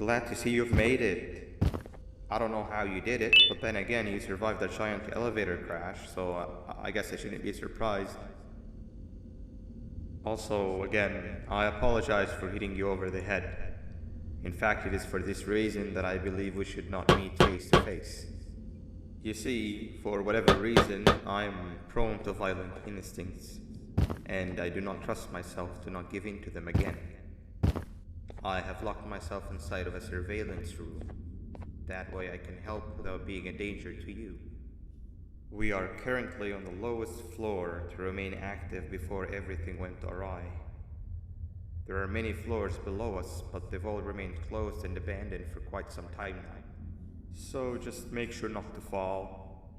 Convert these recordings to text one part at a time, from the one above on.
Glad to see you've made it. I don't know how you did it, but then again, you survived a giant elevator crash, so I guess I shouldn't be surprised. Also, again, I apologize for hitting you over the head. In fact, it is for this reason that I believe we should not meet face to face. You see, for whatever reason, I'm prone to violent instincts, and I do not trust myself to not give in to them again. I have locked myself inside of a surveillance room. That way I can help without being a danger to you. We are currently on the lowest floor to remain active before everything went awry. There are many floors below us, but they've all remained closed and abandoned for quite some time now. So just make sure not to fall.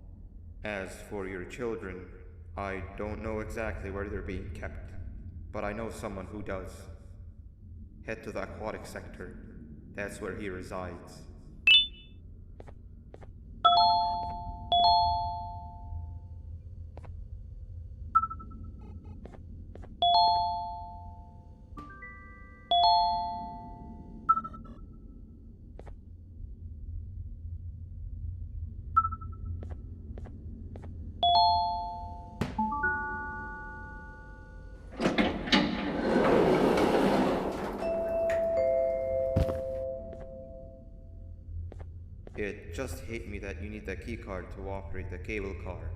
As for your children, I don't know exactly where they're being kept, but I know someone who does. Head to the aquatic sector. That's where he resides. It just hit me that you need the keycard to operate the cable car.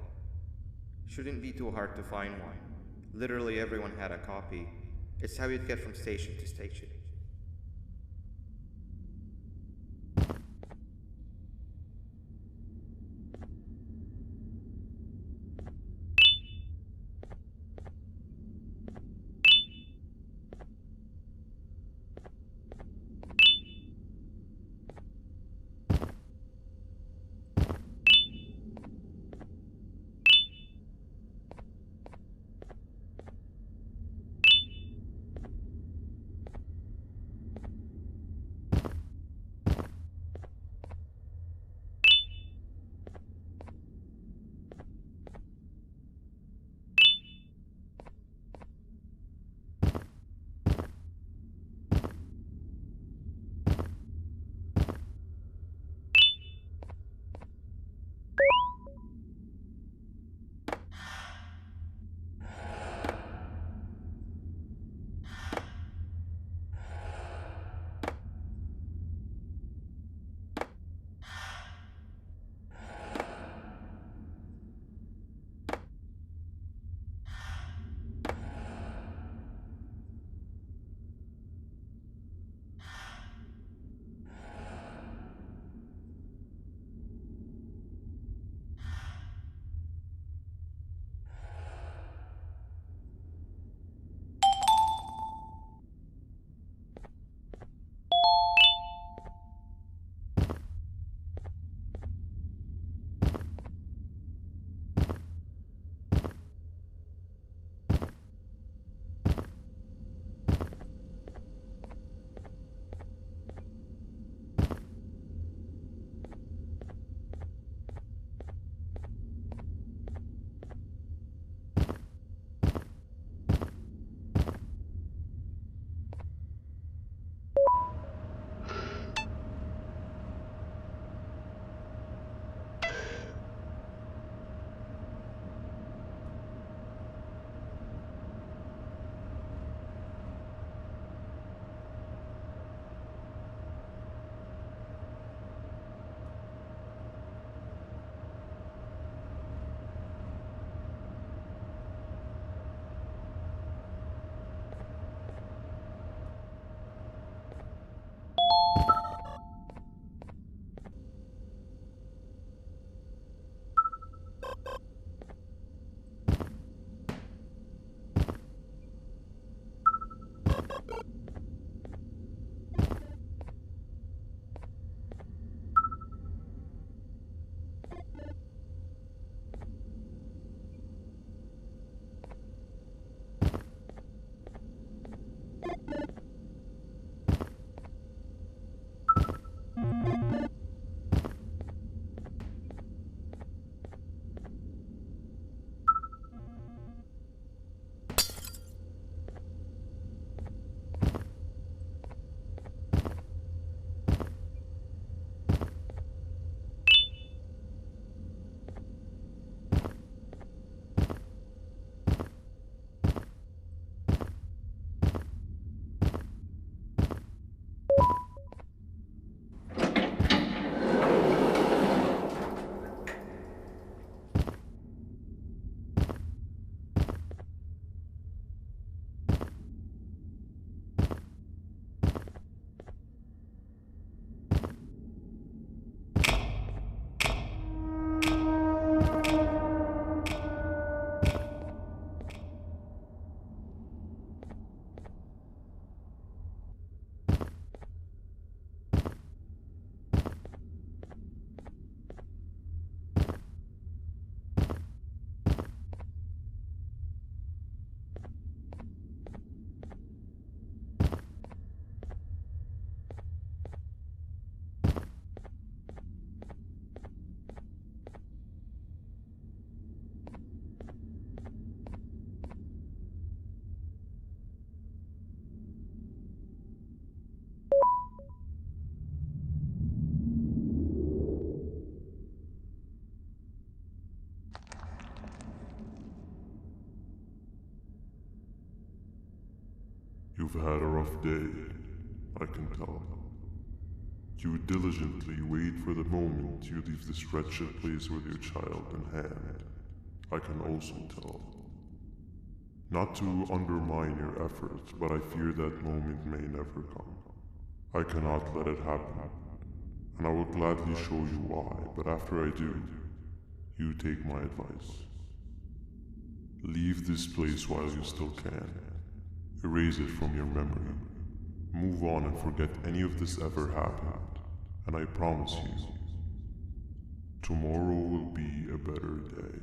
Shouldn't be too hard to find one. Literally everyone had a copy. It's how you'd get from station to station. You've had a rough day, I can tell. You diligently wait for the moment you leave this wretched place with your child in hand. I can also tell. Not to undermine your efforts, but I fear that moment may never come. I cannot let it happen, and I will gladly show you why, but after I do, you take my advice. Leave this place while you still can. Erase it from your memory. Move on and forget any of this ever happened, and I promise you, tomorrow will be a better day.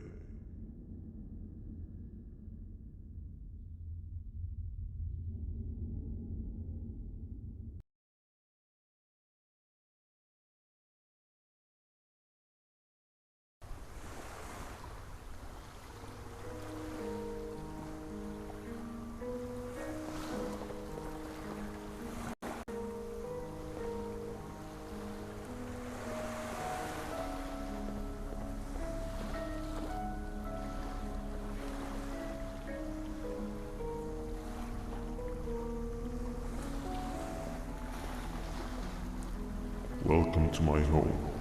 Welcome to my home.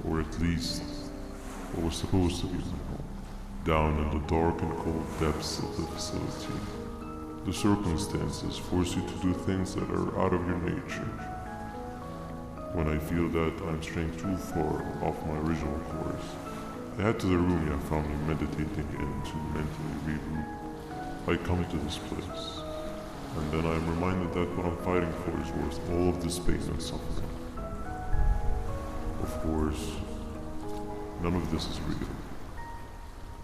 Or at least, what was supposed to be my home. Down in the dark and cold depths of the facility, the circumstances force you to do things that are out of your nature. When I feel that I'm straying too far off my original course, I head to the room you found me meditating in to mentally regroup. I come to this place, and then I am reminded that what I'm fighting for is worth all of this pain and suffering. Of course, none of this is real,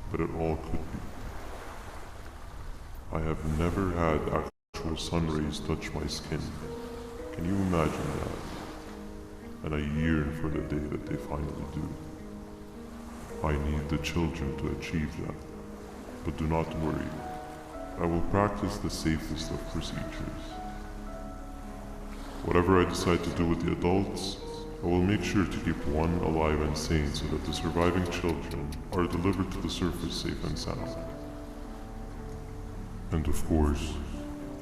but it all could be. I have never had actual sun rays touch my skin. Can you imagine that? And I yearn for the day that they finally do. I need the children to achieve that, but do not worry. I will practice the safest of procedures. Whatever I decide to do with the adults, I will make sure to keep one alive and sane so that the surviving children are delivered to the surface safe and sound. And of course,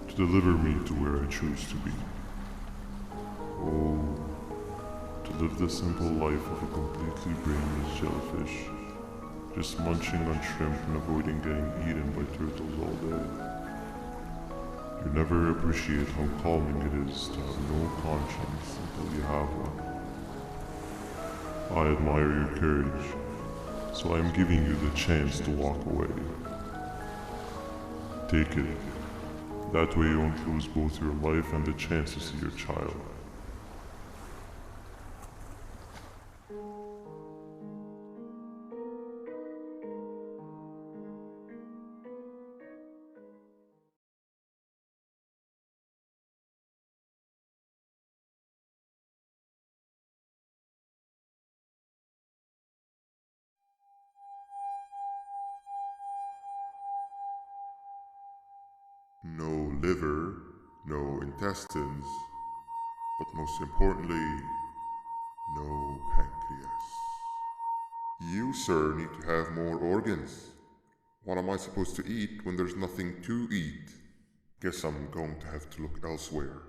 to deliver me to where I choose to be. Oh, to live the simple life of a completely brainless jellyfish, just munching on shrimp and avoiding getting eaten by turtles all day. You never appreciate how calming it is to have no conscience until you have one. I admire your courage, so I am giving you the chance to walk away. Take it. That way you won't lose both your life and the chance to see your child. No liver, no intestines, but most importantly, no pancreas. You, sir, need to have more organs. What am I supposed to eat when there's nothing to eat? Guess I'm going to have to look elsewhere.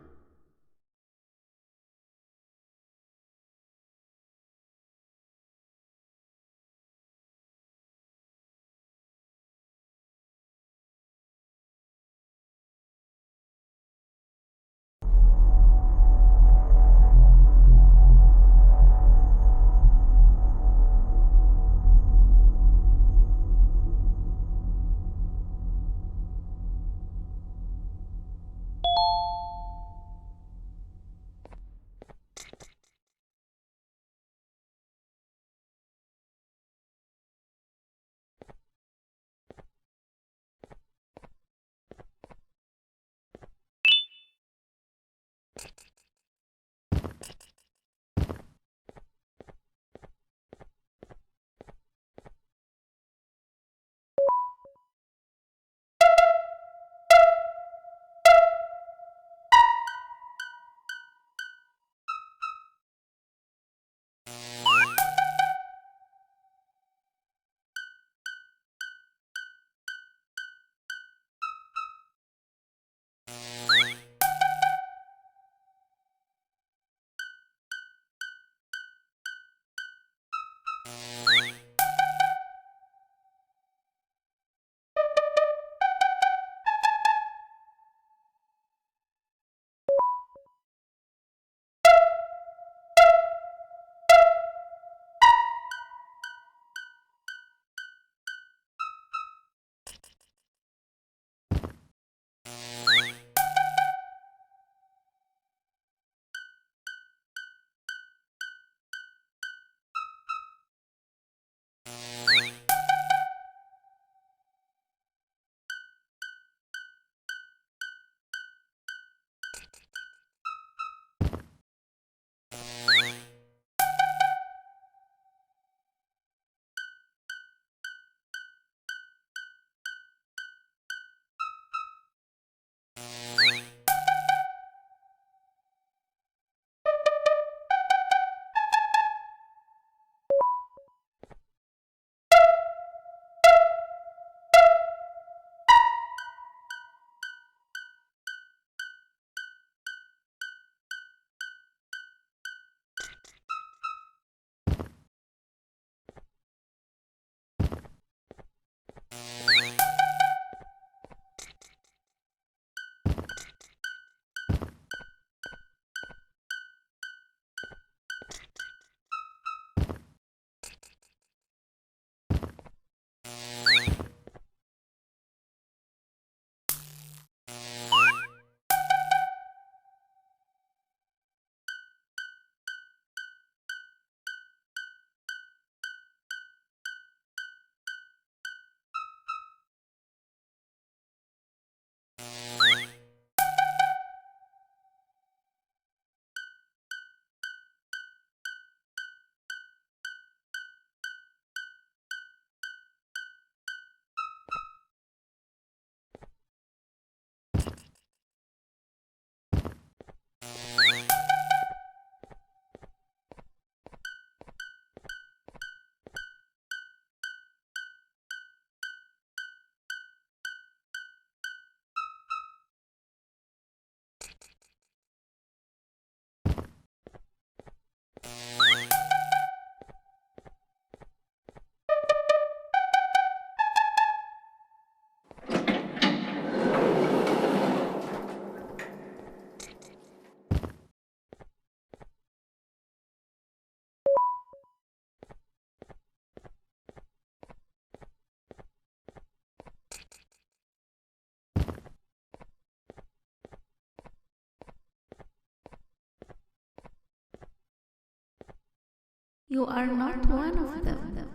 You are not one of them.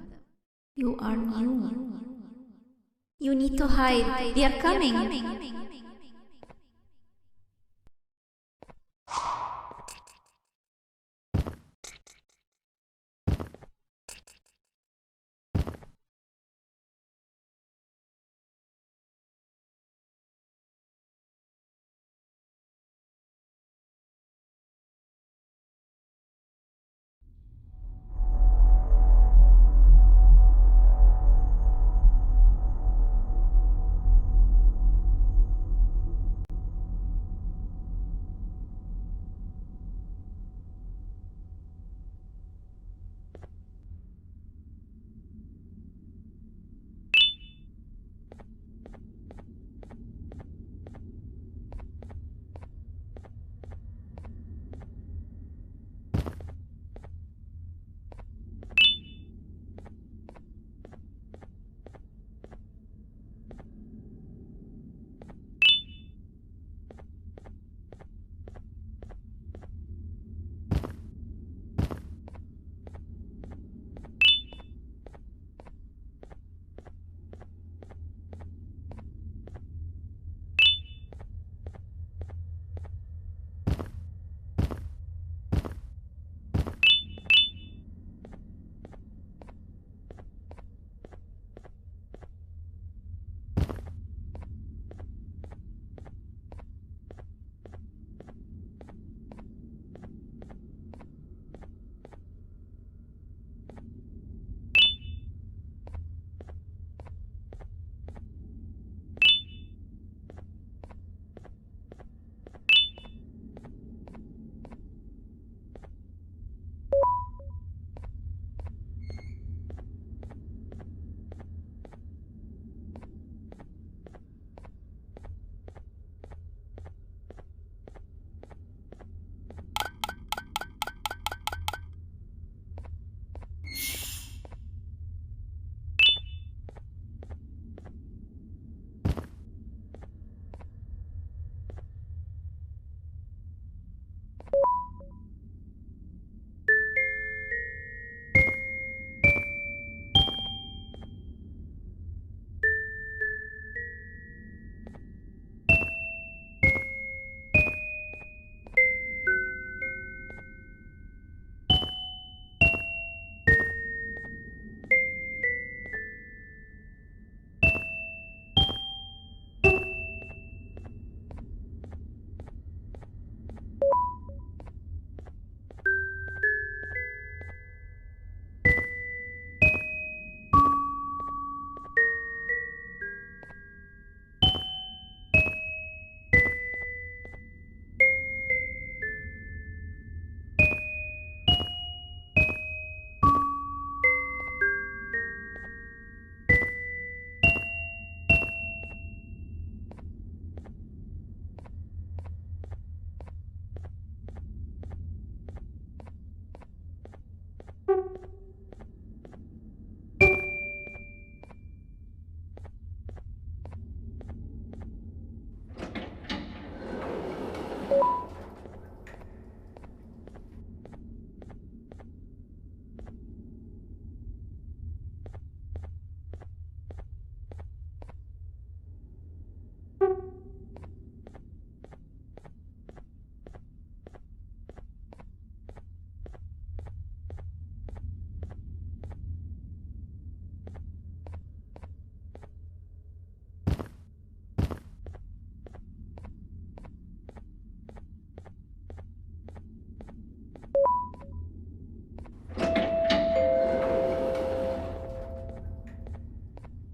You are new. You need to hide. They are coming.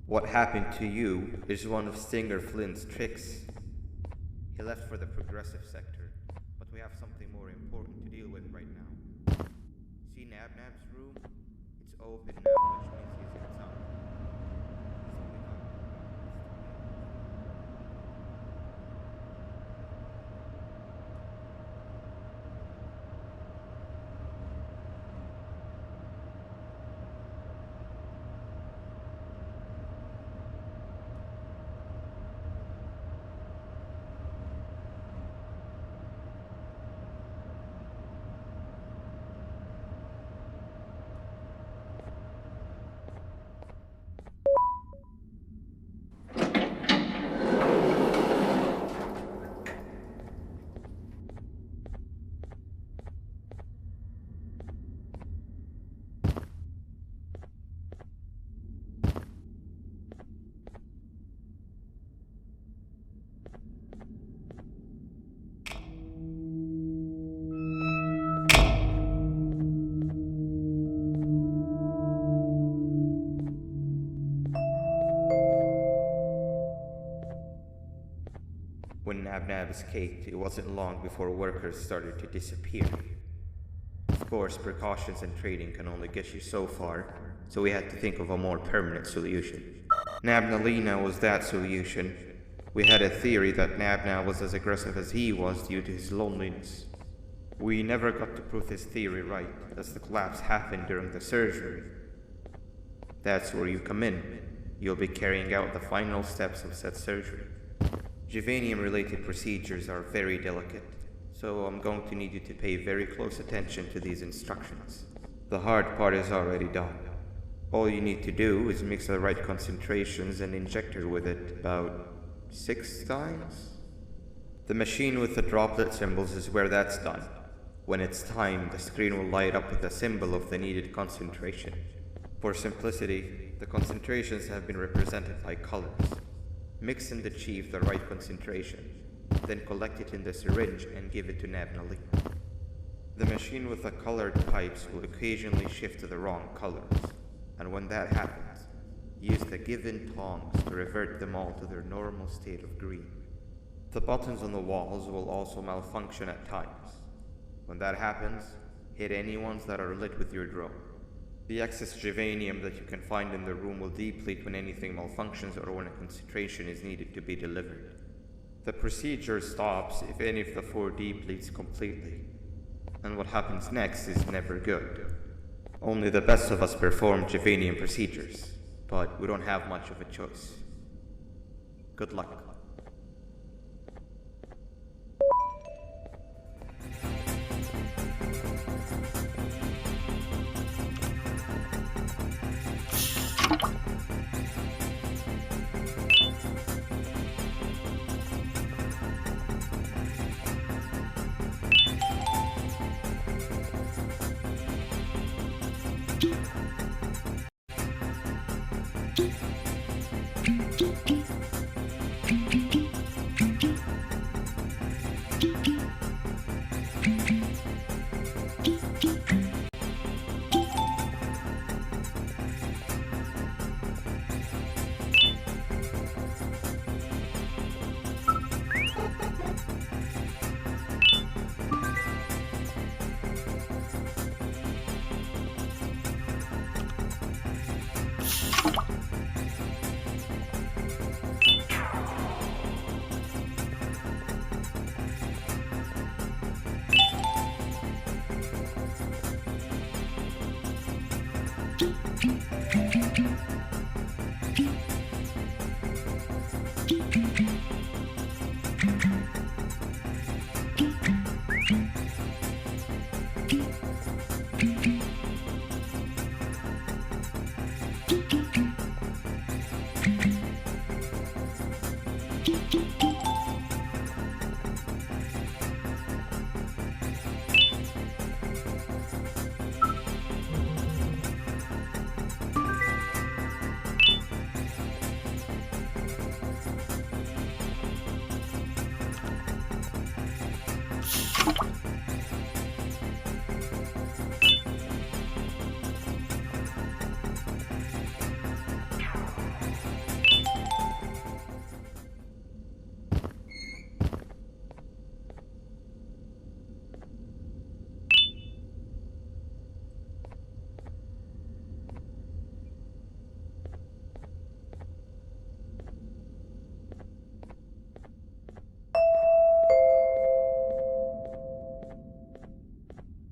What happened to you is one of Stinger Flint's tricks. He left for the progressive sector, but we have something more important to deal with right now. See Nabnab's room? It's open now, which means he's inside. He's only got When Nab escaped, it wasn't long before workers started to disappear. Of course, precautions and trading can only get you so far, so we had to think of a more permanent solution. Nabnalina was that solution. We had a theory that Nabna was as aggressive as he was due to his loneliness. We never got to prove this theory right, as the collapse happened during the surgery. That's where you come in. You'll be carrying out the final steps of said surgery. Juvanium-related procedures are very delicate, so I'm going to need you to pay very close attention to these instructions. The hard part is already done. All you need to do is mix the right concentrations and inject her with it about 6 times? The machine with the droplet symbols is where that's done. When it's time, the screen will light up with the symbol of the needed concentration. For simplicity, the concentrations have been represented by colors. Mix and achieve the right concentration, then collect it in the syringe and give it to Nabnali. The machine with the colored pipes will occasionally shift to the wrong colors, and when that happens, use the given tongs to revert them all to their normal state of green. The buttons on the walls will also malfunction at times. When that happens, hit any ones that are lit with your drone. The excess Juvanium that you can find in the room will deplete when anything malfunctions or when a concentration is needed to be delivered. The procedure stops if any of the 4 depletes completely, and what happens next is never good. Only the best of us perform Juvanium procedures, but we don't have much of a choice. Good luck.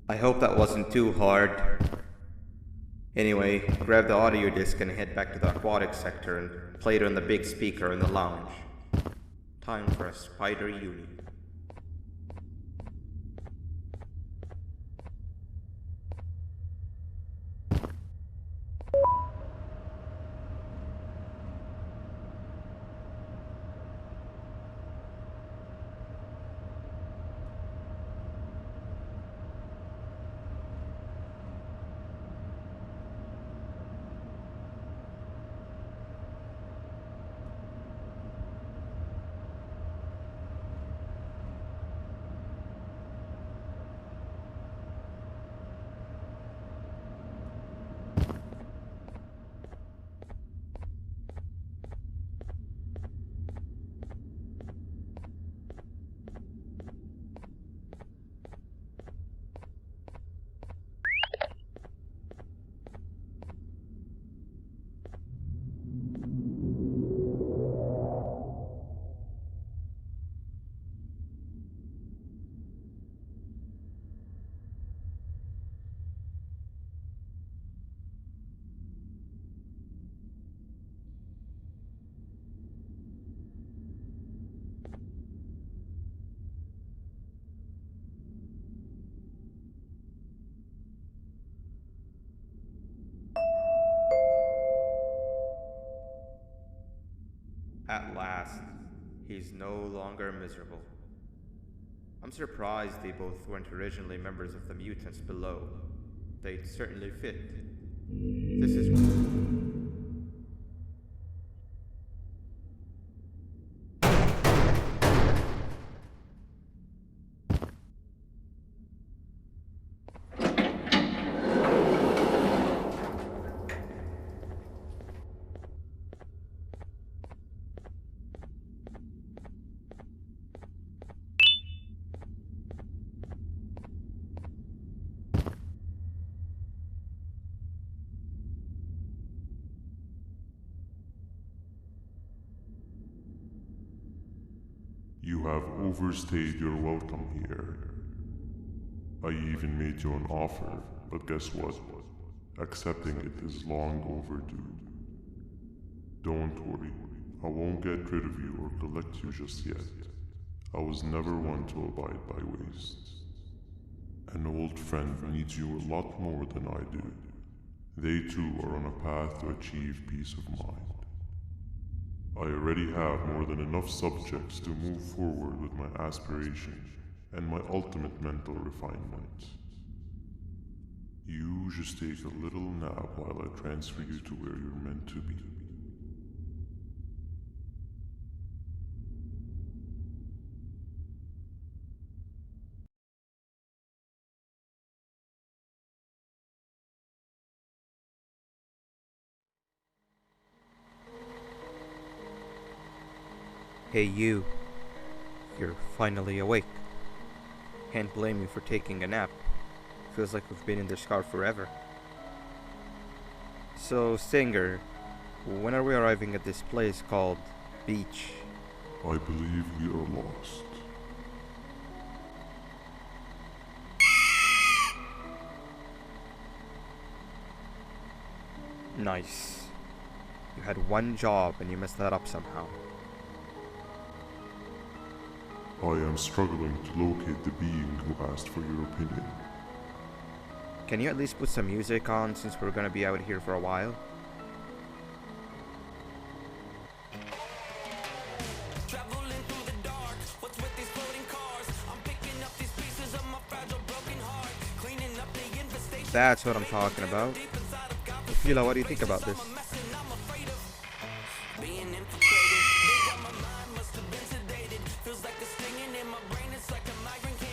I hope that wasn't too hard. Anyway, grab the audio disc and head back to the aquatic sector and play it on the big speaker in the lounge. Time for a spider uni. no longer miserable. I'm surprised they both weren't originally members of the mutants below. They'd certainly fit. This is. You have overstayed your welcome here. I even made you an offer, but guess what? Accepting it is long overdue. Don't worry, I won't get rid of you or collect you just yet. I was never one to abide by waste. An old friend needs you a lot more than I do. They too are on a path to achieve peace of mind. I already have more than enough subjects to move forward with my aspiration and my ultimate mental refinement. You just take a little nap while I transfer you to where you're meant to be. Hey, you. You're finally awake. Can't blame you for taking a nap. Feels like we've been in this car forever. So, Singer, when are we arriving at this place called Beach? I believe we are lost. Nice. You had one job and you messed that up somehow. I am struggling to locate the being who asked for your opinion. Can you at least put some music on since we're gonna be out here for a while? That's what I'm talking about. Opila, what do you think about this?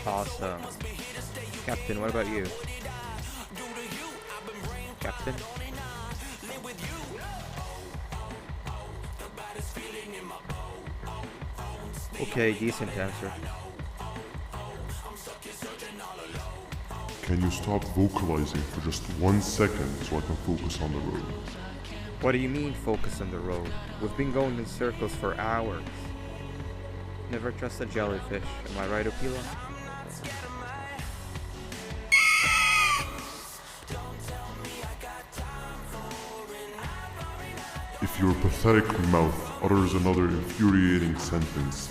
Awesome. Captain, what about you? Captain? Okay, decent answer. Can you stop vocalizing for just 1 second so I can focus on the road? What do you mean focus on the road? We've been going in circles for hours. Never trust a jellyfish, am I right, Opila? If your pathetic mouth utters another infuriating sentence,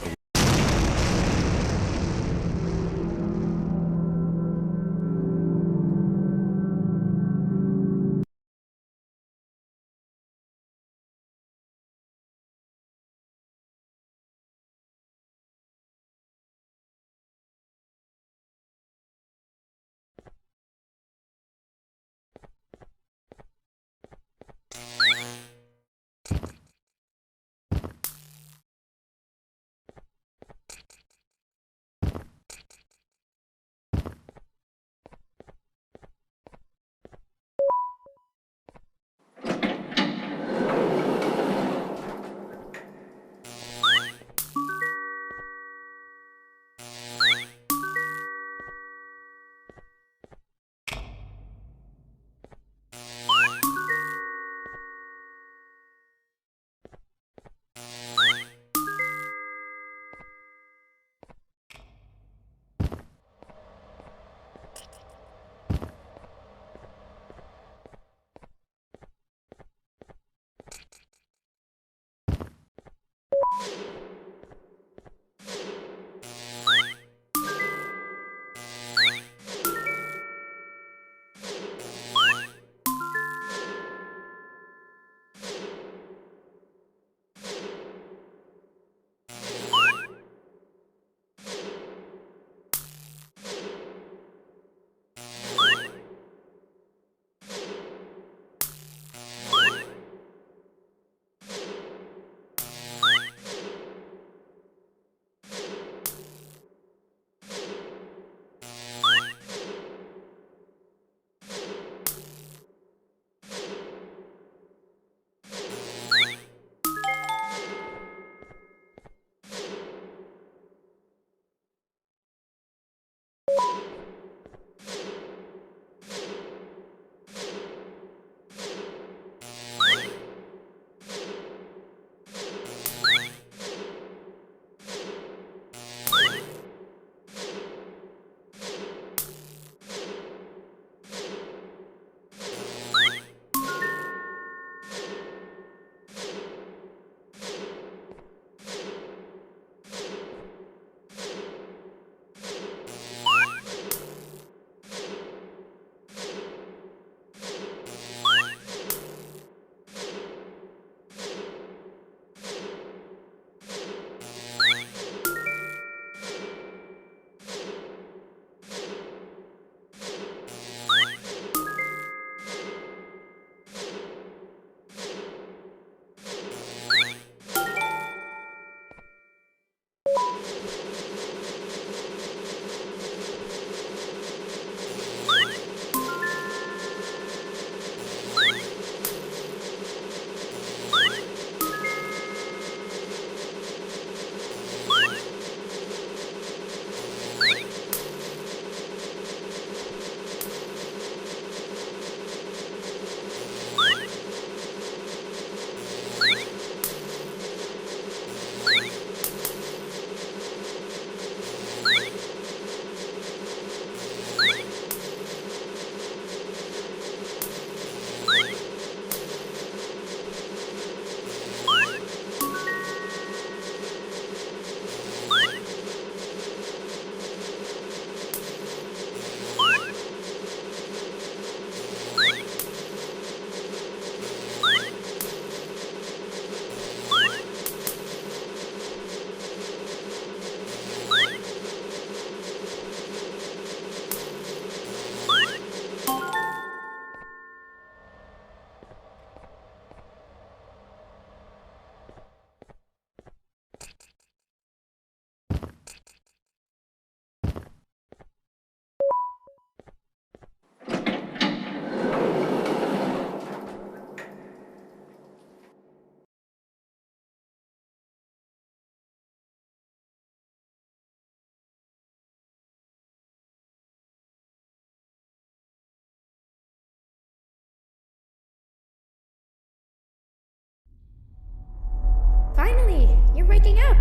Finally, you're waking up!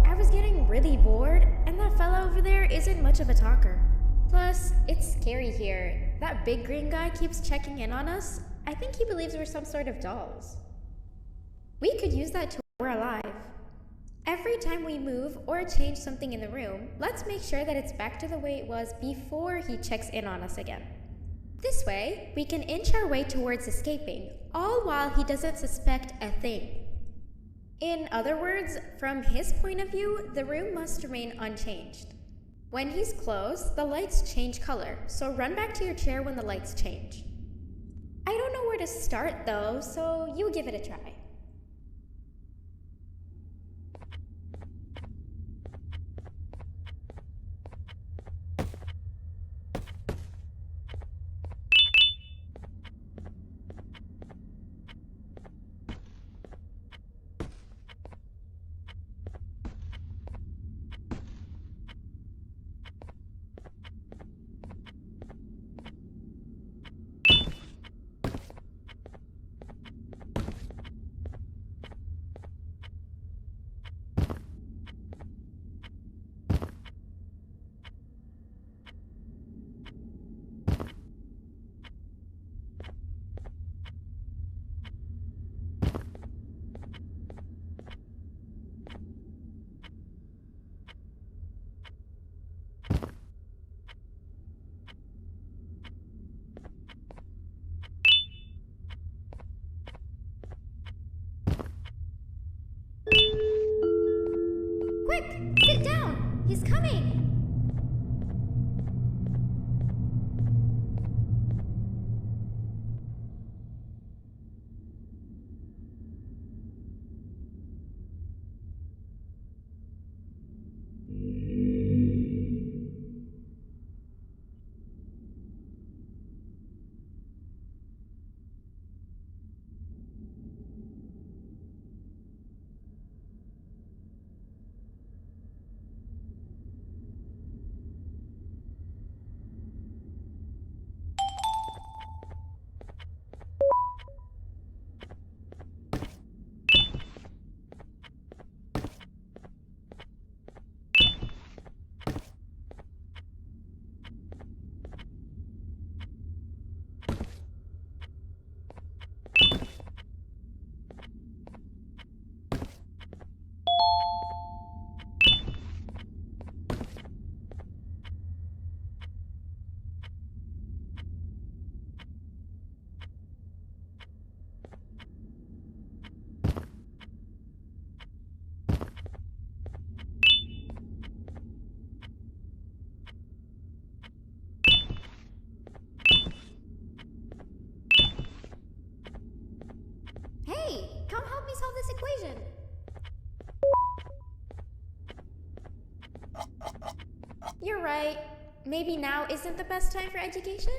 I was getting really bored, and that fella over there isn't much of a talker. Plus, it's scary here. That big green guy keeps checking in on us. I think he believes we're some sort of dolls. We could use that to we're alive. Every time we move or change something in the room, let's make sure that it's back to the way it was before he checks in on us again. This way, we can inch our way towards escaping, all while he doesn't suspect a thing. In other words, from his point of view, the room must remain unchanged. When he's close, the lights change color, so run back to your chair when the lights change. I don't know where to start though, so you give it a try. Quick! Sit down! He's coming! equation. You're right. Maybe now isn't the best time for education?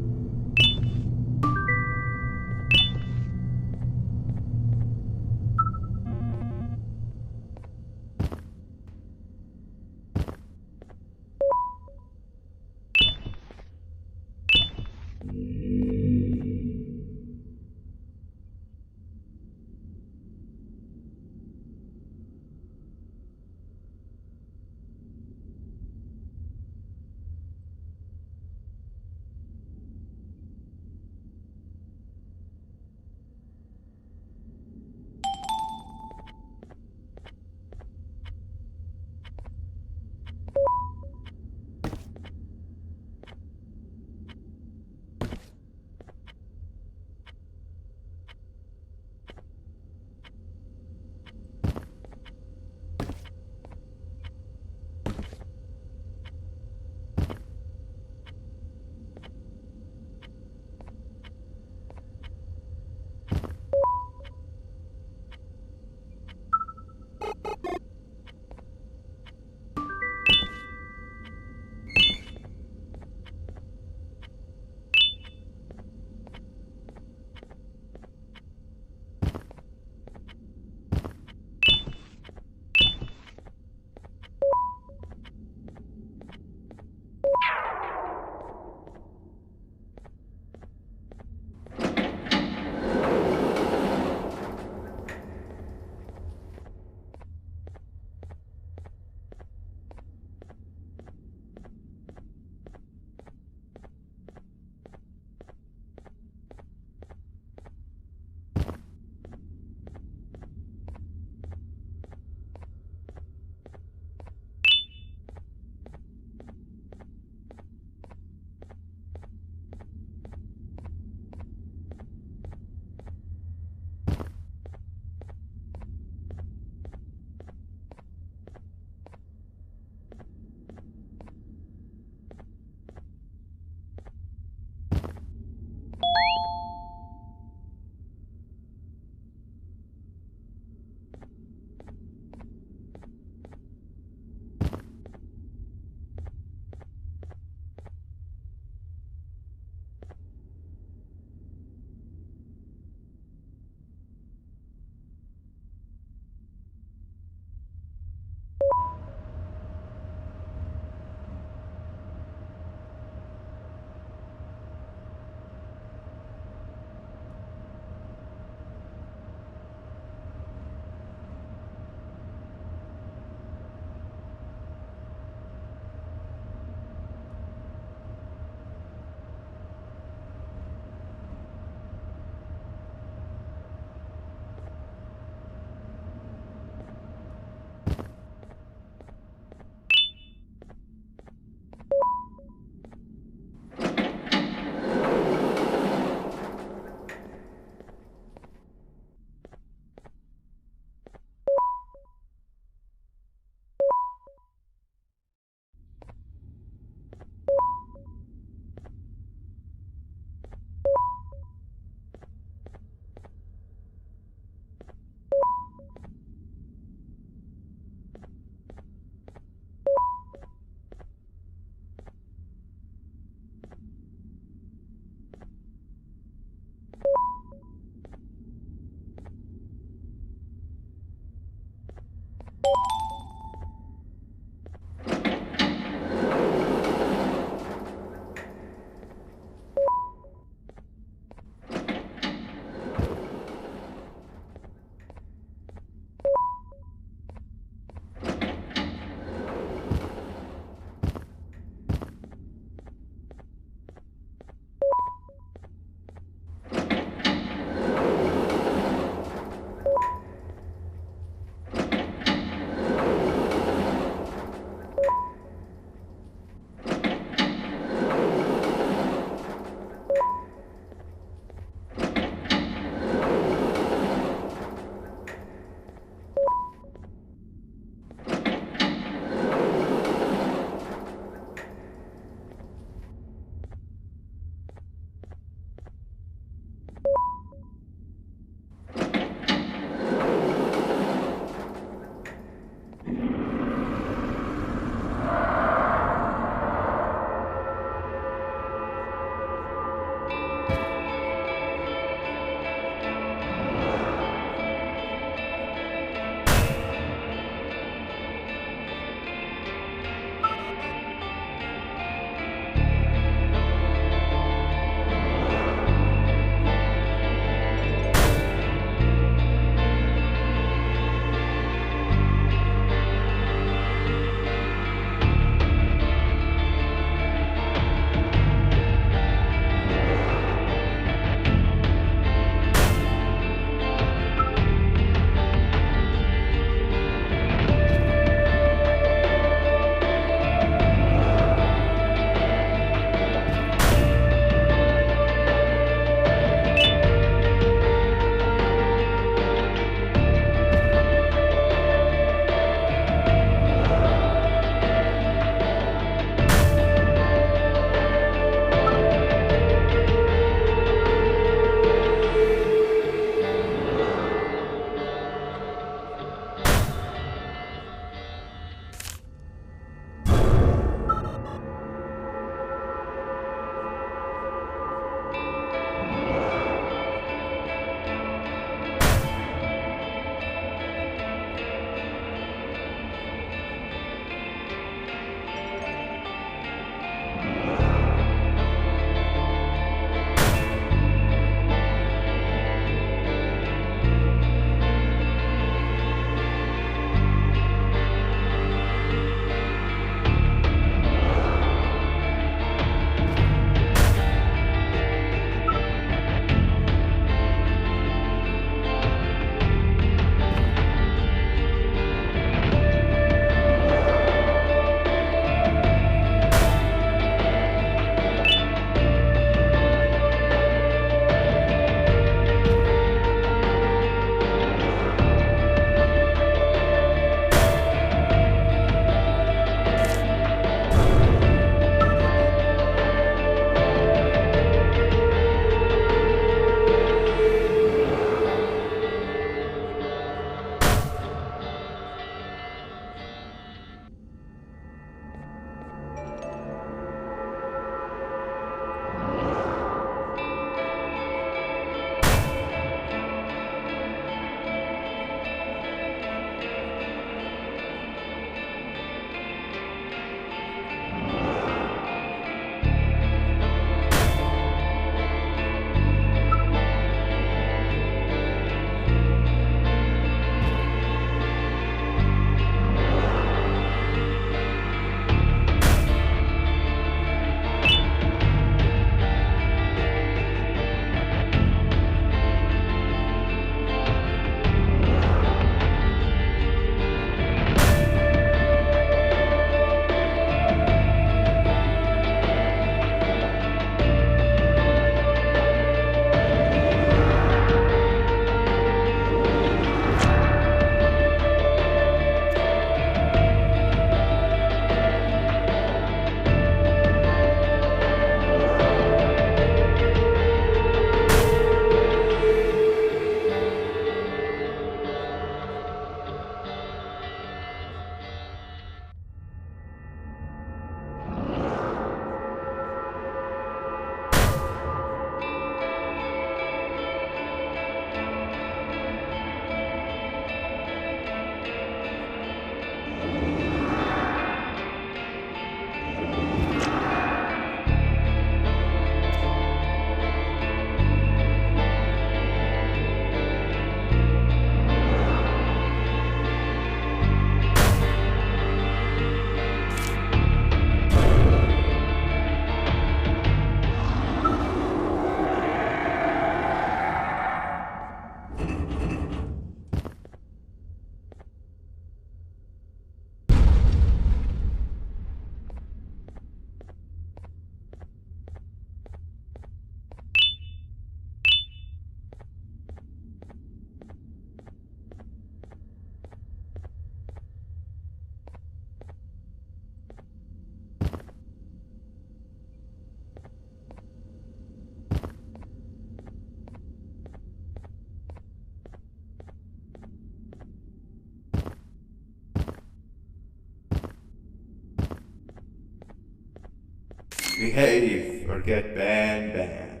Behave or get ban.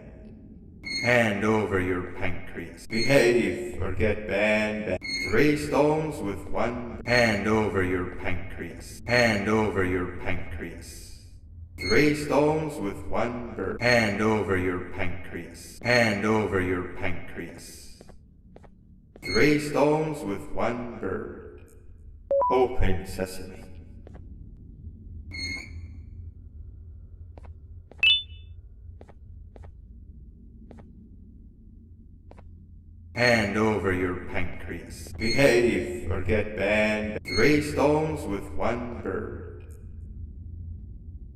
Hand over your pancreas. Behave or get ban. 3 stones with 1. Hand over your pancreas. Hand over your pancreas. 3 stones with 1 bird. Hand over your pancreas. Hand over your pancreas. 3 stones with 1 bird. Open sesame. Hand over your pancreas. Behave or get banned. 3 stones with 1 bird.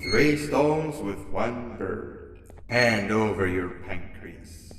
3 stones with 1 bird. Hand over your pancreas.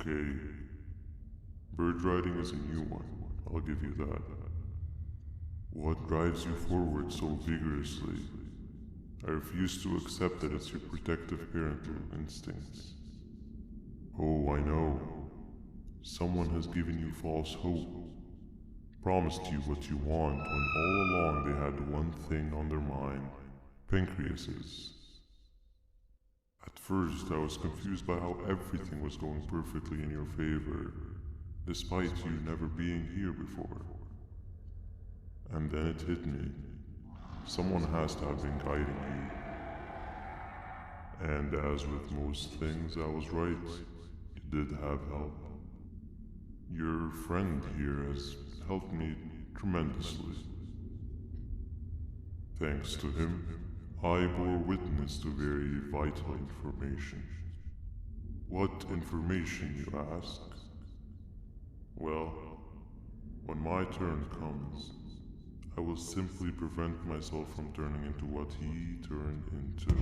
Okay. Bird riding is a new one, I'll give you that. What drives you forward so vigorously? I refuse to accept that it's your protective parental instincts. Oh, I know. Someone has given you false hope. Promised you what you want when all along they had one thing on their mind. Pancreases. At first, I was confused by how everything was going perfectly in your favor, despite you never being here before. And then it hit me. Someone has to have been guiding you. And as with most things, I was right. You did have help. Your friend here has helped me tremendously. Thanks to him, I bore witness to very vital information. What information, you ask? Well, when my turn comes, I will simply prevent myself from turning into what he turned into.